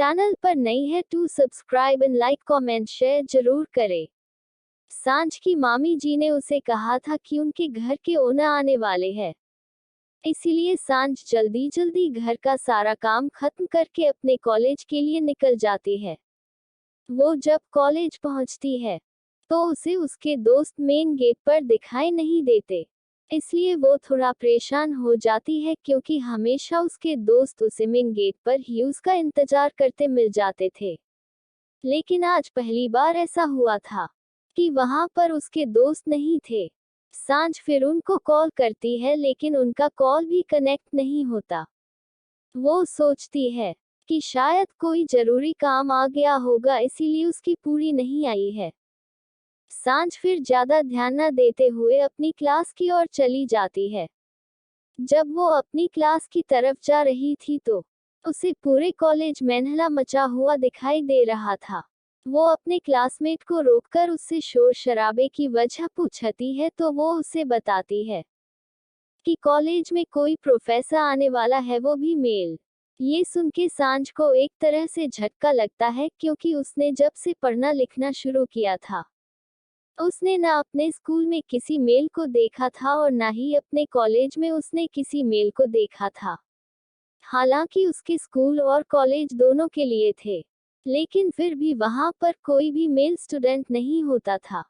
Channel पर नई है तो subscribe and like comment share जरूर करें। सांझ की मामी जी ने उसे कहा था कि उनके घर के ओनर आने वाले हैं, इसीलिए सांझ जल्दी जल्दी घर का सारा काम खत्म करके अपने कॉलेज के लिए निकल जाती है। वो जब कॉलेज पहुंचती है तो उसे उसके दोस्त मेन गेट पर दिखाई नहीं देते, इसलिए वो थोड़ा परेशान हो जाती है क्योंकि हमेशा उसके दोस्त उसे मेन गेट पर ही उसका इंतजार करते मिल जाते थे। लेकिन आज पहली बार ऐसा हुआ था कि वहां पर उसके दोस्त नहीं थे। सांझ फिर उनको कॉल करती है लेकिन उनका कॉल भी कनेक्ट नहीं होता। वो सोचती है कि शायद कोई जरूरी काम आ गया होगा, इसीलिए उसकी पूरी नहीं आई है। सांझ फिर ज्यादा ध्यान न देते हुए अपनी क्लास की ओर चली जाती है। जब वो अपनी क्लास की तरफ जा रही थी तो उसे पूरे कॉलेज में हल्ला मचा हुआ दिखाई दे रहा था। वो अपने क्लासमेट को रोककर उससे शोर शराबे की वजह पूछती है तो वो उसे बताती है कि कॉलेज में कोई प्रोफेसर आने वाला है, वो भी मेल। ये सुन के सांझ को एक तरह से झटका लगता है क्योंकि उसने जब से पढ़ना लिखना शुरू किया था उसने न अपने स्कूल में किसी मेल को देखा था और न ही अपने कॉलेज में उसने किसी मेल को देखा था। हालांकि उसके स्कूल और कॉलेज दोनों के लिए थे, लेकिन फिर भी वहां पर कोई भी मेल स्टूडेंट नहीं होता था।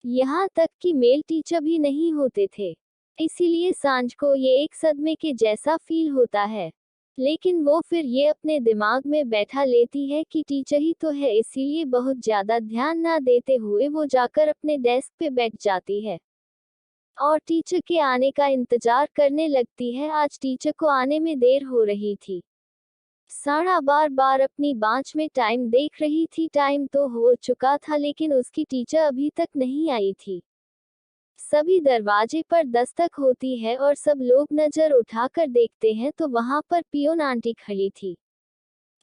यहाँ तक कि मेल टीचर भी नहीं होते थे। इसीलिए सांझ को ये एक सदमे के जैसा फील होता है, लेकिन वो फिर ये अपने दिमाग में बैठा लेती है कि टीचर ही तो है, इसीलिए बहुत ज्यादा ध्यान ना देते हुए वो जाकर अपने डेस्क पे बैठ जाती है और टीचर के आने का इंतजार करने लगती है। आज टीचर को आने में देर हो रही थी। सारा बार बार अपनी वॉच में टाइम देख रही थी। टाइम तो हो चुका था लेकिन उसकी टीचर अभी तक नहीं आई थी। सभी दरवाजे पर दस्तक होती है और सब लोग नजर उठाकर देखते हैं तो वहां पर पियोन आंटी खड़ी थी।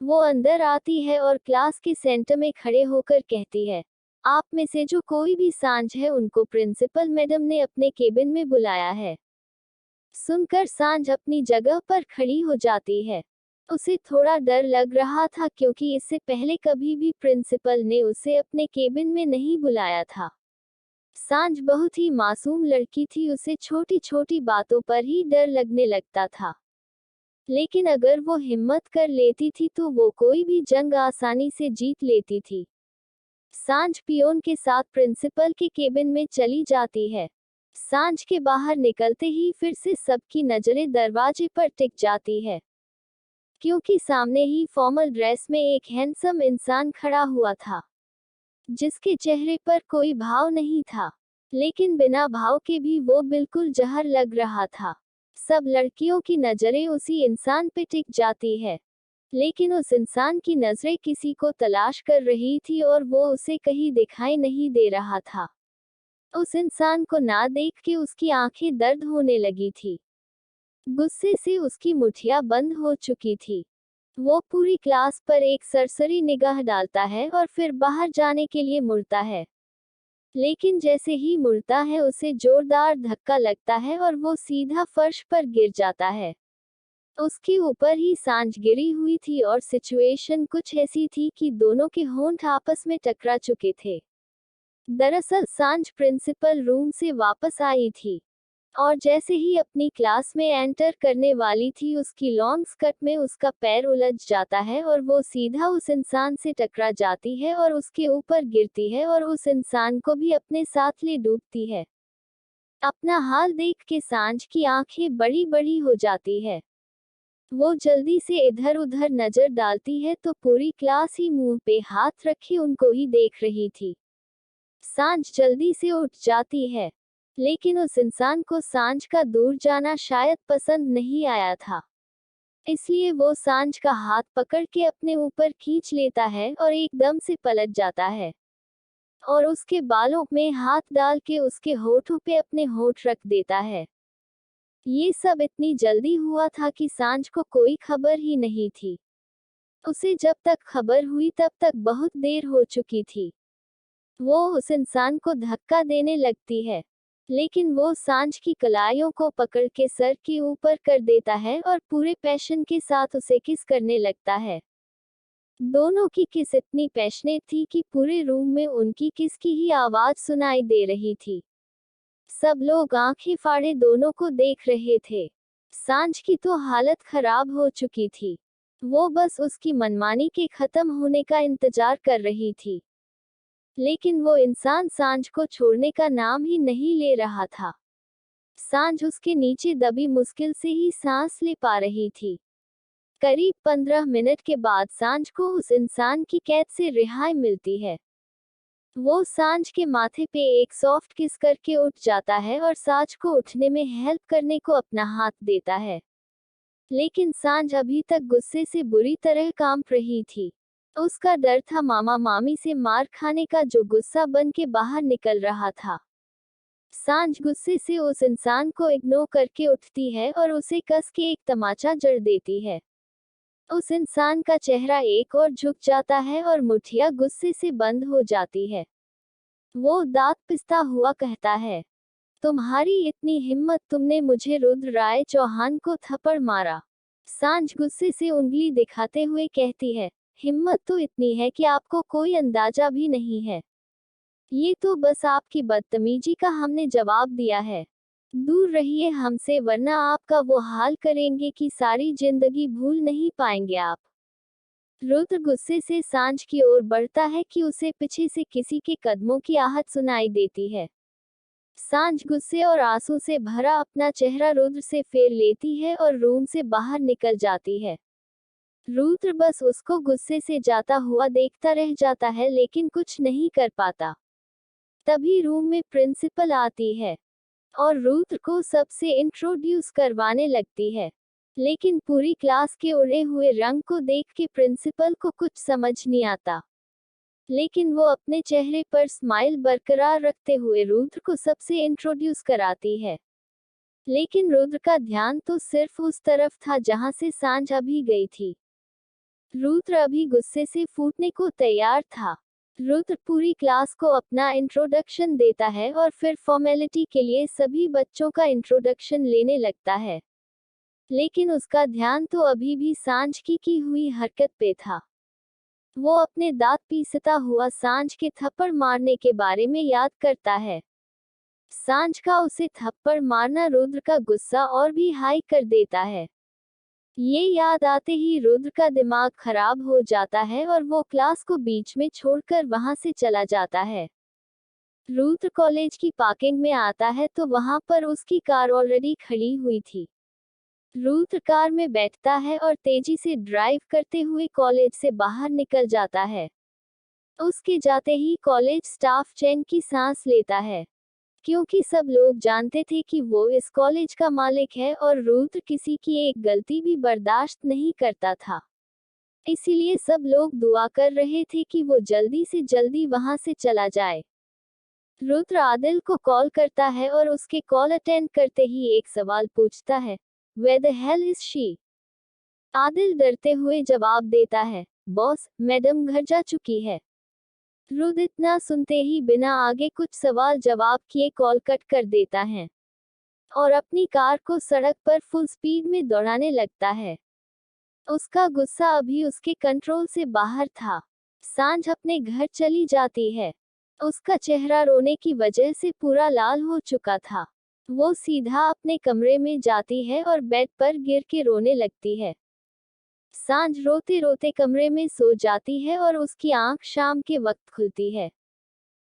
वो अंदर आती है और क्लास के सेंटर में खड़े होकर कहती है, आप में से जो कोई भी सांझ है उनको प्रिंसिपल मैडम ने अपने केबिन में बुलाया है। सुनकर सांझ अपनी जगह पर खड़ी हो जाती है। उसे थोड़ा डर लग रहा था क्योंकि इससे पहले कभी भी प्रिंसिपल ने उसे अपने केबिन में नहीं बुलाया था। सांझ बहुत ही मासूम लड़की थी, उसे छोटी छोटी बातों पर ही डर लगने लगता था। लेकिन अगर वो हिम्मत कर लेती थी तो वो कोई भी जंग आसानी से जीत लेती थी। सांझ पियोन के साथ प्रिंसिपल के केबिन में चली जाती है। सांझ के बाहर निकलते ही फिर से सबकी नजरें दरवाजे पर टिक जाती है, क्योंकि सामने ही फॉर्मल ड्रेस में एक हैंडसम इंसान खड़ा हुआ था, जिसके चेहरे पर कोई भाव नहीं था, लेकिन बिना भाव के भी वो बिल्कुल जहर लग रहा था। सब लड़कियों की नजरें उसी इंसान पे टिक जाती है, लेकिन उस इंसान की नजरें किसी को तलाश कर रही थी और वो उसे कहीं दिखाई नहीं दे रहा था। उस इंसान को ना देख के उसकी आंखें दर्द होने लगी थी। गुस्से से उसकी मुठियां बंद हो चुकी थी। वो पूरी क्लास पर एक सरसरी निगाह डालता है और फिर बाहर जाने के लिए मुड़ता है, लेकिन जैसे ही मुड़ता है उसे जोरदार धक्का लगता है और वो सीधा फर्श पर गिर जाता है। उसके ऊपर ही सांझ गिरी हुई थी और सिचुएशन कुछ ऐसी थी कि दोनों के होंठ आपस में टकरा चुके थे। दरअसल सांझ प्रिंसिपल रूम से वापस आई थी और जैसे ही अपनी क्लास में एंटर करने वाली थी उसकी लॉन्ग स्कर्ट में उसका पैर उलझ जाता है और वो सीधा उस इंसान से टकरा जाती है और उसके ऊपर गिरती है और उस इंसान को भी अपने साथ ले डूबती है। अपना हाल देख के सांझ की आंखें बड़ी बड़ी हो जाती है। वो जल्दी से इधर उधर नजर डालती है तो पूरी क्लास ही मुंह पे हाथ रखे उनको ही देख रही थी। सांझ जल्दी से उठ जाती है, लेकिन उस इंसान को सांझ का दूर जाना शायद पसंद नहीं आया था, इसलिए वो सांझ का हाथ पकड़ के अपने ऊपर खींच लेता है और एकदम से पलट जाता है और उसके बालों में हाथ डाल के उसके होठों पे अपने होठ रख देता है। ये सब इतनी जल्दी हुआ था कि सांझ को कोई खबर ही नहीं थी। उसे जब तक खबर हुई तब तक बहुत देर हो चुकी थी। वो उस इंसान को धक्का देने लगती है, लेकिन वो सांझ की कलाइयों को पकड़ के सर के ऊपर कर देता है और पूरे पैशन के साथ उसे किस करने लगता है। दोनों की किस इतनी पैशनेट थी कि पूरे रूम में उनकी किस की ही आवाज सुनाई दे रही थी। सब लोग आंखें फाड़े दोनों को देख रहे थे। सांझ की तो हालत खराब हो चुकी थी। वो बस उसकी मनमानी के खत्म होने का इंतजार कर रही थी। लेकिन वो इंसान सांझ को छोड़ने का नाम ही नहीं ले रहा था। सांझ उसके नीचे दबी मुश्किल से ही सांस ले पा रही थी। करीब 15 मिनट के बाद सांझ को उस इंसान की कैद से रिहाई मिलती है। वो सांझ के माथे पे एक सॉफ्ट किस करके उठ जाता है और सांझ को उठने में हेल्प करने को अपना हाथ देता है। लेकिन सांझ अभी तक गुस्से से बुरी तरह कांप रही थी। उसका डर था मामा मामी से मार खाने का, जो गुस्सा बन के बाहर निकल रहा था। सांझ गुस्से से उस इंसान को इग्नोर करके उठती है और उसे कस के एक तमाचा जड़ देती है। उस इंसान का चेहरा एक और झुक जाता है और मुठिया गुस्से से बंद हो जाती है। वो दांत पिसता हुआ कहता है, तुम्हारी इतनी हिम्मत, तुमने मुझे रुद्र राय चौहान को थप्पड़ मारा। सांझ गुस्से से उंगली दिखाते हुए कहती है, हिम्मत तो इतनी है कि आपको कोई अंदाजा भी नहीं है। ये तो बस आपकी बदतमीजी का हमने जवाब दिया है। दूर रहिए हमसे, वरना आपका वो हाल करेंगे कि सारी जिंदगी भूल नहीं पाएंगे आप। रुद्र गुस्से से सांझ की ओर बढ़ता है कि उसे पीछे से किसी के कदमों की आहट सुनाई देती है। सांझ गुस्से और आंसू से भरा अपना चेहरा रुद्र से फेर लेती है और रूम से बाहर निकल जाती है। रुद्र बस उसको गुस्से से जाता हुआ देखता रह जाता है, लेकिन कुछ नहीं कर पाता। तभी रूम में प्रिंसिपल आती है और रुद्र को सबसे इंट्रोड्यूस करवाने लगती है। लेकिन पूरी क्लास के उड़े हुए रंग को देख के प्रिंसिपल को कुछ समझ नहीं आता। लेकिन वो अपने चेहरे पर स्माइल बरकरार रखते हुए रुद्र को सबसे इंट्रोड्यूस कराती है। लेकिन रुद्र का ध्यान तो सिर्फ उस तरफ था जहां से सांझ अभी गई थी। रुद्र अभी गुस्से से फूटने को तैयार था। रुद्र पूरी क्लास को अपना इंट्रोडक्शन देता है और फिर फॉर्मेलिटी के लिए सभी बच्चों का इंट्रोडक्शन लेने लगता है। लेकिन उसका ध्यान तो अभी भी सांझ की हुई हरकत पे था। वो अपने दांत पीसता हुआ सांझ के थप्पड़ मारने के बारे में याद करता है। सांझ का उसे थप्पड़ मारना रुद्र का गुस्सा और भी हाई कर देता है। ये याद आते ही रुद्र का दिमाग खराब हो जाता है और वो क्लास को बीच में छोड़कर वहां से चला जाता है। रुद्र कॉलेज की पार्किंग में आता है तो वहां पर उसकी कार ऑलरेडी खड़ी हुई थी। रुद्र कार में बैठता है और तेजी से ड्राइव करते हुए कॉलेज से बाहर निकल जाता है। उसके जाते ही कॉलेज स्टाफ चैन की सांस लेता है, क्योंकि सब लोग जानते थे कि वो इस कॉलेज का मालिक है और रुद्र किसी की एक गलती भी बर्दाश्त नहीं करता था। इसीलिए सब लोग दुआ कर रहे थे कि वो जल्दी से जल्दी वहां से चला जाए। रुद्र आदिल को कॉल करता है और उसके कॉल अटेंड करते ही एक सवाल पूछता है, Where the hell is she? Adil डरते हुए जवाब देता है, बॉस, मैडम घर जा चुकी है। रुद्र इतना सुनते ही बिना आगे कुछ सवाल जवाब किए कॉल कट कर देता है और अपनी कार को सड़क पर फुल स्पीड में दौड़ाने लगता है। उसका गुस्सा अभी उसके कंट्रोल से बाहर था। सांझ अपने घर चली जाती है। उसका चेहरा रोने की वजह से पूरा लाल हो चुका था। वो सीधा अपने कमरे में जाती है और बेड पर गिर के रोने लगती है। सांझ रोते रोते कमरे में सो जाती है और उसकी आंख शाम के वक्त खुलती है।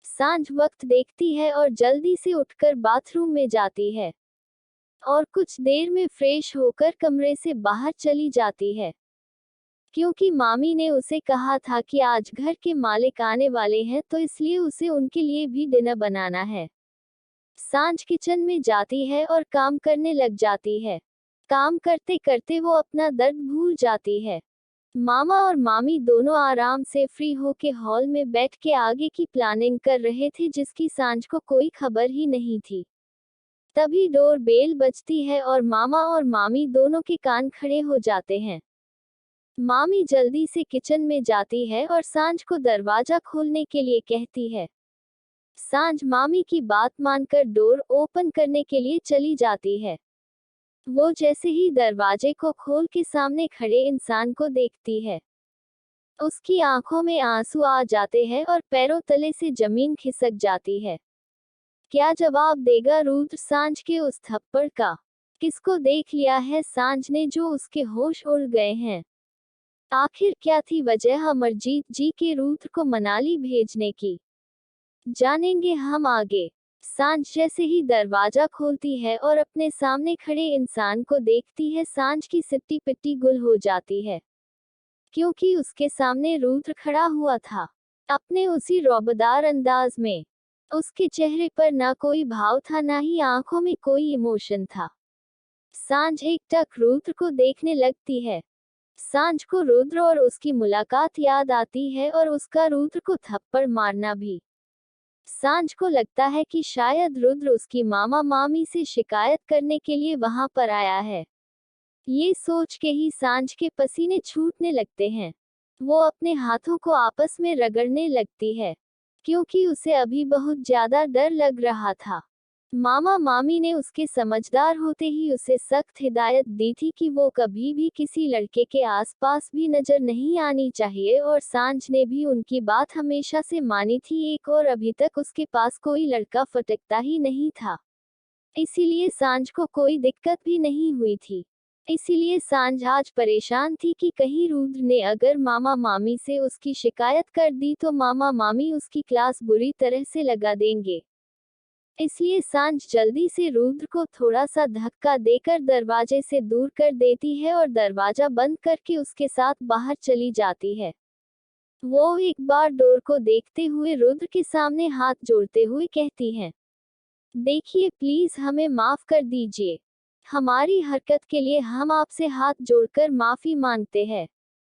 सांझ वक्त देखती है और जल्दी से उठकर बाथरूम में जाती है और कुछ देर में फ्रेश होकर कमरे से बाहर चली जाती है, क्योंकि मामी ने उसे कहा था कि आज घर के मालिक आने वाले हैं, तो इसलिए उसे उनके लिए भी डिनर बनाना है। सांझ किचन में जाती है और काम करने लग जाती है। काम करते करते वो अपना दर्द भूल जाती है। मामा और मामी दोनों आराम से फ्री होके हॉल में बैठ के आगे की प्लानिंग कर रहे थे, जिसकी सांझ को कोई खबर ही नहीं थी। तभी डोर बेल बजती है और मामा और मामी दोनों के कान खड़े हो जाते हैं। मामी जल्दी से किचन में जाती है और सांझ को दरवाजा खोलने के लिए कहती है। सांझ मामी की बात मानकर डोर ओपन करने के लिए चली जाती है। वो जैसे ही दरवाजे को खोल के सामने खड़े इंसान को देखती है, उसकी आंखों में आंसू आ जाते हैं और पैरों तले से जमीन खिसक जाती है। क्या जवाब देगा रुद्र सांझ के उस थप्पड़ का? किसको देख लिया है सांझ ने जो उसके होश उड़ गए हैं? आखिर क्या थी वजह अमरजीत जी के रुद्र को मनाली भेजने की? जानेंगे हम आगे। सांझ जैसे ही दरवाजा खोलती है और अपने सामने खड़े इंसान को देखती है, सांझ की सिट्टी पिट्टी गुल हो जाती है, क्योंकि उसके सामने रुद्र खड़ा हुआ था, अपने उसी रौबदार अंदाज में। उसके चेहरे पर ना कोई भाव था, ना ही आंखों में कोई इमोशन था। सांझ एकटक रुद्र को देखने लगती है। सांझ को रुद्र और उसकी मुलाकात याद आती है और उसका रुद्र को थप्पड़ मारना भी। सांझ को लगता है कि शायद रुद्र उसकी मामा मामी से शिकायत करने के लिए वहां पर आया है। ये सोच के ही सांझ के पसीने छूटने लगते हैं। वो अपने हाथों को आपस में रगड़ने लगती है, क्योंकि उसे अभी बहुत ज्यादा डर लग रहा था। मामा मामी ने उसके समझदार होते ही उसे सख्त हिदायत दी थी कि वो कभी भी किसी लड़के के आसपास भी नजर नहीं आनी चाहिए, और सांझ ने भी उनकी बात हमेशा से मानी थी। एक और अभी तक उसके पास कोई लड़का फटकता ही नहीं था, इसीलिए सांझ को कोई दिक्कत भी नहीं हुई थी। इसीलिए सांझ आज परेशान थी कि कहीं रुद्र ने अगर मामा मामी से उसकी शिकायत कर दी तो मामा मामी उसकी क्लास बुरी तरह से लगा देंगे। इसलिए सांझ जल्दी से रुद्र को थोड़ा सा धक्का देकर दरवाजे से दूर कर देती है और दरवाजा बंद करके उसके साथ बाहर चली जाती है। वो एक बार डोर को देखते हुए रुद्र के सामने हाथ जोड़ते हुए कहती है, देखिए प्लीज हमें माफ कर दीजिए। हमारी हरकत के लिए हम आपसे हाथ जोड़कर माफी मांगते हैं।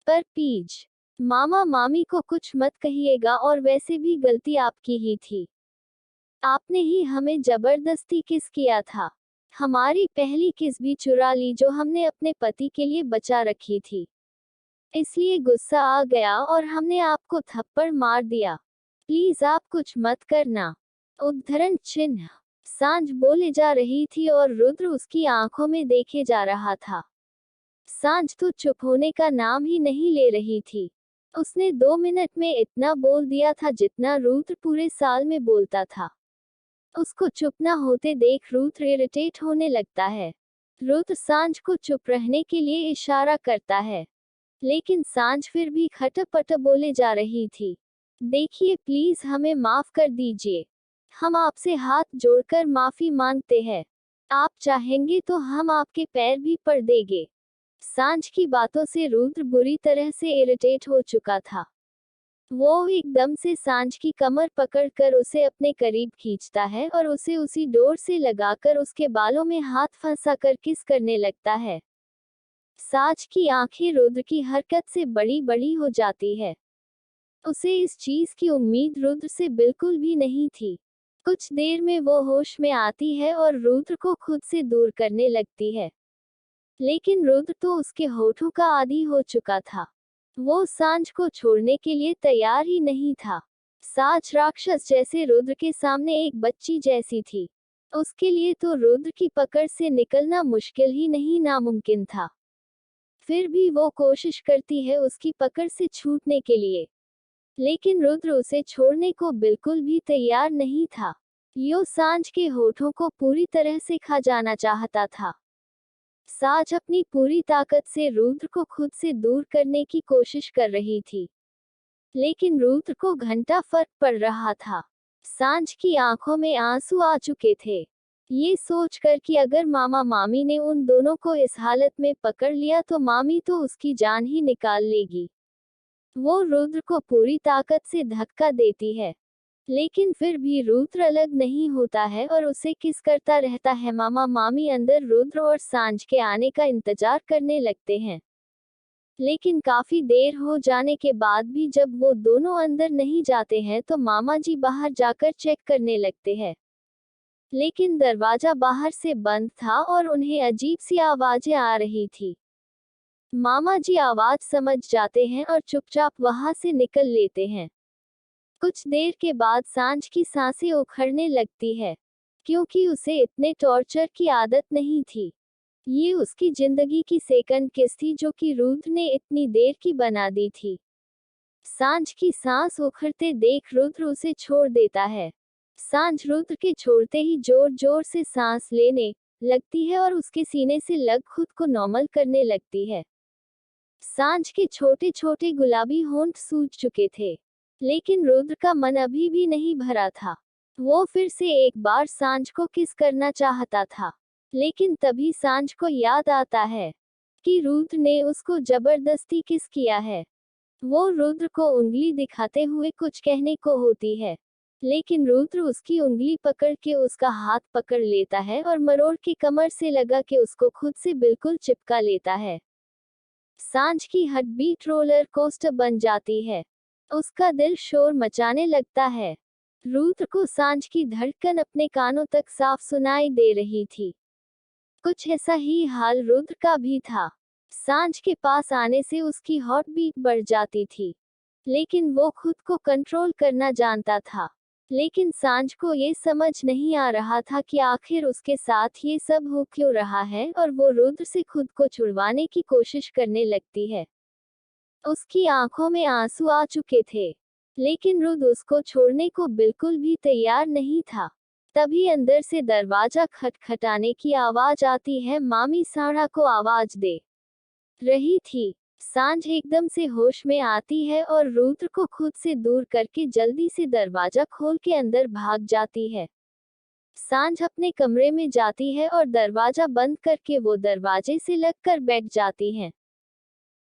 पर प्लीज मामा मामी को कुछ मत कहिएगा, और वैसे भी गलती आपकी ही थी। आपने ही हमें जबरदस्ती किस किया था। हमारी पहली किस भी चुरा ली जो हमने अपने पति के लिए बचा रखी थी। इसलिए गुस्सा आ गया और हमने आपको थप्पड़ मार दिया। प्लीज आप कुछ मत करना। उद्धरण चिन्ह। सांझ बोले जा रही थी और रुद्र उसकी आंखों में देखे जा रहा था। सांझ तो चुप होने का नाम ही नहीं ले रही थी। उसने 2 मिनट में इतना बोल दिया था जितना रुद्र पूरे साल में बोलता था। उसको चुप न होते देख रुद्र इरिटेट होने लगता है। रुद्र सांझ को चुप रहने के लिए इशारा करता है, लेकिन सांझ फिर भी खटपट बोले जा रही थी। देखिए प्लीज हमें माफ कर दीजिए। हम आपसे हाथ जोड़कर माफी मांगते हैं। आप चाहेंगे तो हम आपके पैर भी पड़ देंगे। सांझ की बातों से रुद्र बुरी तरह से इरिटेट हो चुका था। वो एकदम से सांझ की कमर पकड़कर उसे अपने करीब खींचता है और उसे उसी डोर से लगाकर उसके बालों में हाथ फंसाकर किस करने लगता है। सांझ की आंखें रुद्र की हरकत से बड़ी बड़ी हो जाती है। उसे इस चीज की उम्मीद रुद्र से बिल्कुल भी नहीं थी। कुछ देर में वो होश में आती है और रुद्र को खुद से दूर करने लगती है, लेकिन रुद्र तो उसके होठों का आदी हो चुका था। वो सांझ को छोड़ने के लिए तैयार ही नहीं था। सांझ राक्षस जैसे रुद्र के सामने एक बच्ची जैसी थी। उसके लिए तो रुद्र की पकड़ से निकलना मुश्किल ही नहीं, नामुमकिन था। फिर भी वो कोशिश करती है उसकी पकड़ से छूटने के लिए, लेकिन रुद्र उसे छोड़ने को बिल्कुल भी तैयार नहीं था। यो सांझ के होठों को पूरी तरह से खा जाना चाहता था। सांझ अपनी पूरी ताकत से रुद्र को खुद से दूर करने की कोशिश कर रही थी, लेकिन रुद्र को घंटा फर्क पड़ रहा था। सांझ की आंखों में आंसू आ चुके थे। ये सोचकर कि अगर मामा मामी ने उन दोनों को इस हालत में पकड़ लिया तो मामी तो उसकी जान ही निकाल लेगी। वो रुद्र को पूरी ताकत से धक्का देती है, लेकिन फिर भी रुद्र अलग नहीं होता है और उसे किस करता रहता है। मामा मामी अंदर रुद्र और सांझ के आने का इंतजार करने लगते हैं, लेकिन काफी देर हो जाने के बाद भी जब वो दोनों अंदर नहीं जाते हैं तो मामा जी बाहर जाकर चेक करने लगते हैं, लेकिन दरवाजा बाहर से बंद था और उन्हें अजीब सी आवाजें आ रही थी। मामा जी आवाज समझ जाते हैं और चुपचाप वहां से निकल लेते हैं। कुछ देर के बाद सांझ की सांसें उखड़ने लगती है, क्योंकि उसे इतने टॉर्चर की आदत नहीं थी। ये उसकी जिंदगी की सेकंड किस थी जो कि रुद्र ने इतनी देर की बना दी थी। सांझ की सांस उखड़ते देख रुद्र उसे छोड़ देता है। सांझ रुद्र के छोड़ते ही जोर जोर से सांस लेने लगती है और उसके सीने से लग खुद को नॉर्मल करने लगती है। सांझ के छोटे छोटे गुलाबी होंठ सूज चुके थे, लेकिन रुद्र का मन अभी भी नहीं भरा था। वो फिर से एक बार सांझ को किस करना चाहता था, लेकिन तभी सांझ को याद आता है कि रुद्र ने उसको जबरदस्ती किस किया है। वो रुद्र को उंगली दिखाते हुए कुछ कहने को होती है, लेकिन रुद्र उसकी उंगली पकड़ के उसका हाथ पकड़ लेता है और मरोड़ के कमर से लगा के उसको खुद से बिल्कुल चिपका लेता है। सांझ की हार्ट बीट रोलर कोस्टर बन जाती है। उसका दिल शोर मचाने लगता है। रुद्र को सांझ की धड़कन अपने कानों तक साफ सुनाई दे रही थी। कुछ ऐसा ही हाल रुद्र का भी था। सांझ के पास आने से उसकी हार्ट बीट बढ़ जाती थी, लेकिन वो खुद को कंट्रोल करना जानता था। लेकिन सांझ को ये समझ नहीं आ रहा था कि आखिर उसके साथ ये सब हो क्यों रहा है, और वो रुद्र से खुद को छुड़वाने की कोशिश करने लगती है। उसकी आंखों में आंसू आ चुके थे, लेकिन रुद्र उसको छोड़ने को बिल्कुल भी तैयार नहीं था। तभी अंदर से दरवाजा खटखटाने की आवाज आती है। मामी साढ़ा को आवाज दे रही थी। सांझ एकदम से होश में आती है और रुद्र को खुद से दूर करके जल्दी से दरवाजा खोल के अंदर भाग जाती है। सांझ अपने कमरे में जाती है और दरवाजा बंद करके वो दरवाजे से लगकर बैठ जाती है।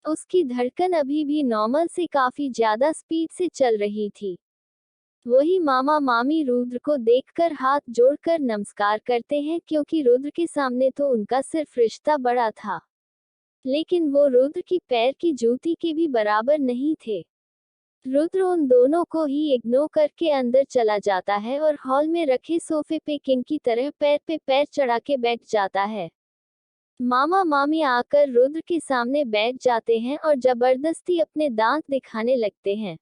उसकी धड़कन अभी भी नॉर्मल से काफी ज्यादा स्पीड से चल रही थी। वही मामा मामी रुद्र को देखकर हाथ जोड़कर नमस्कार करते हैं, क्योंकि रुद्र के सामने तो उनका सिर्फ रिश्ता बड़ा था, लेकिन वो रुद्र की पैर की जूती के भी बराबर नहीं थे। रुद्र उन दोनों को ही इग्नोर करके अंदर चला जाता है और हॉल में रखे सोफे पे किंग की तरह पैर पे पैर चढ़ा के बैठ जाता है। मामा मामी आकर रुद्र के सामने बैठ जाते हैं और जबरदस्ती अपने दांत दिखाने लगते हैं।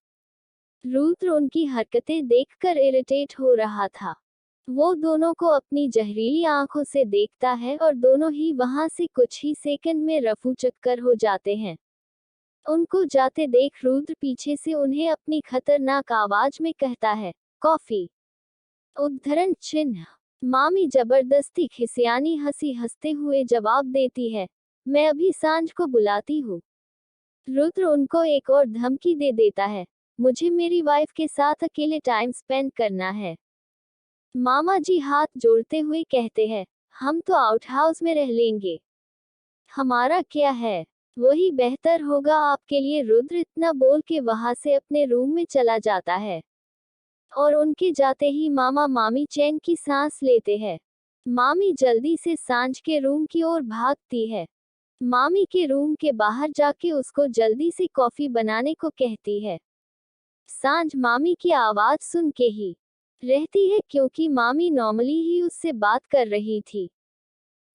रुद्र उनकी हरकतें देखकर इरिटेट हो रहा था। वो दोनों को अपनी जहरीली आंखों से देखता है और दोनों ही वहां से कुछ ही सेकंड में रफू चक्कर हो जाते हैं। उनको जाते देख रुद्र पीछे से उन्हें अपनी खतरनाक आवाज में कहता है, कॉफी। उद्धरण चिन्ह। मामी जबरदस्ती खिसियानी हंसी हंसते हुए जवाब देती है, मैं अभी सांझ को बुलाती हूँ। रुद्र उनको एक और धमकी दे देता है, मुझे मेरी वाइफ के साथ अकेले टाइम स्पेंड करना है। मामा जी हाथ जोड़ते हुए कहते हैं, हम तो आउट हाउस में रह लेंगे, हमारा क्या है, वही बेहतर होगा आपके लिए। रुद्र इतना बोल के वहां से अपने रूम में चला जाता है और उनके जाते ही मामा मामी चैन की सांस लेते हैं। मामी जल्दी से सांझ के रूम की ओर भागती है। मामी के रूम के बाहर जाके उसको जल्दी से कॉफी बनाने को कहती है। सांझ मामी की आवाज सुन के ही रहती है, क्योंकि मामी नॉर्मली ही उससे बात कर रही थी।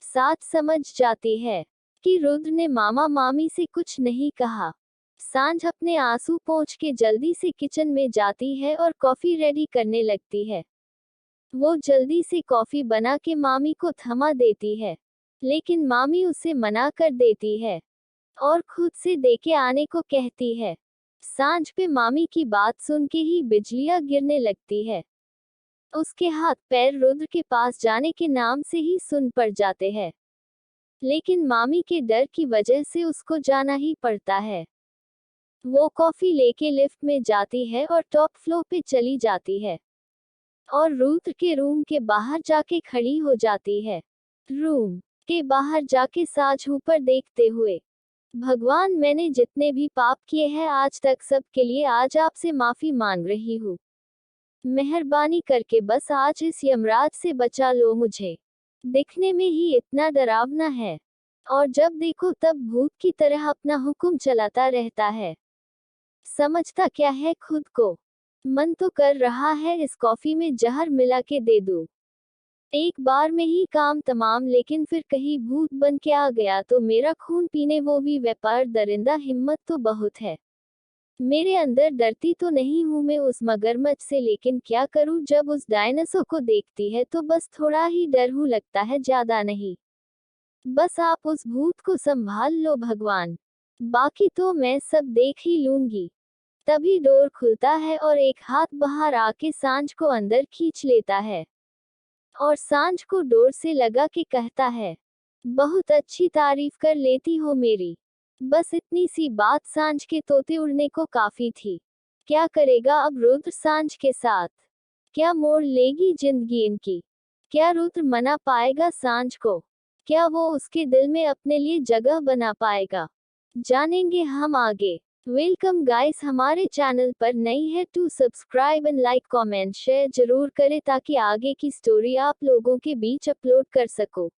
साथ समझ जाती है कि रुद्र ने मामा मामी से कुछ नहीं कहा। सांझ अपने आंसू पोंछ के जल्दी से किचन में जाती है और कॉफी रेडी करने लगती है। वो जल्दी से कॉफी बना के मामी को थमा देती है, लेकिन मामी उसे मना कर देती है और खुद से देके आने को कहती है। सांझ पे मामी की बात सुन के ही बिजलियां गिरने लगती है। उसके हाथ पैर रुद्र के पास जाने के नाम से ही सुन पड़ जाते हैं, लेकिन मामी के डर की वजह से उसको जाना ही पड़ता है। वो कॉफी लेके लिफ्ट में जाती है और टॉप फ्लोर पे चली जाती है और रुद्र के रूम के बाहर जाके खड़ी हो जाती है। रूम के बाहर जाके सांझ ऊपर देखते हुए, भगवान, मैंने जितने भी पाप किए हैं आज तक, सब के लिए आज आपसे माफी मांग रही हूँ। मेहरबानी करके बस आज इस यमराज से बचा लो मुझे। दिखने में ही इतना डरावना है और जब देखो तब भूत की तरह अपना हुक्म चलाता रहता है। समझता क्या है खुद को? मन तो कर रहा है इस कॉफी में जहर मिला के दे दूं, एक बार में ही काम तमाम, लेकिन फिर कहीं भूत बन के आ गया तो मेरा खून पीने वो भी व्यापार दरिंदा। हिम्मत तो बहुत है मेरे अंदर, डरती तो नहीं हूँ मैं उस मगरमच्छ से, लेकिन क्या करूँ, जब उस डायनासोर को देखती है तो बस थोड़ा ही डर हूँ लगता है, ज्यादा नहीं। बस आप उस भूत को संभाल लो भगवान, बाकी तो मैं सब देख ही लूंगी। तभी डोर खुलता है और एक हाथ बाहर आके सांझ को अंदर खींच लेता है और सांझ को डोर से लगा के कहता है, बहुत अच्छी तारीफ कर लेती हो मेरी। बस इतनी सी बात सांझ के तोते उड़ने को काफी थी। क्या करेगा अब रुद्र सांझ के साथ? क्या मोड़ लेगी जिंदगी इनकी? क्या रुद्र मना पाएगा सांझ को? क्या वो उसके दिल में अपने लिए जगह बना पाएगा? जानेंगे हम आगे। वेलकम गाइस, हमारे चैनल पर नई है तो subscribe and like comment share जरूर करें ताकि आगे की स्टोरी आप लोगों के बीच अपलोड कर सको।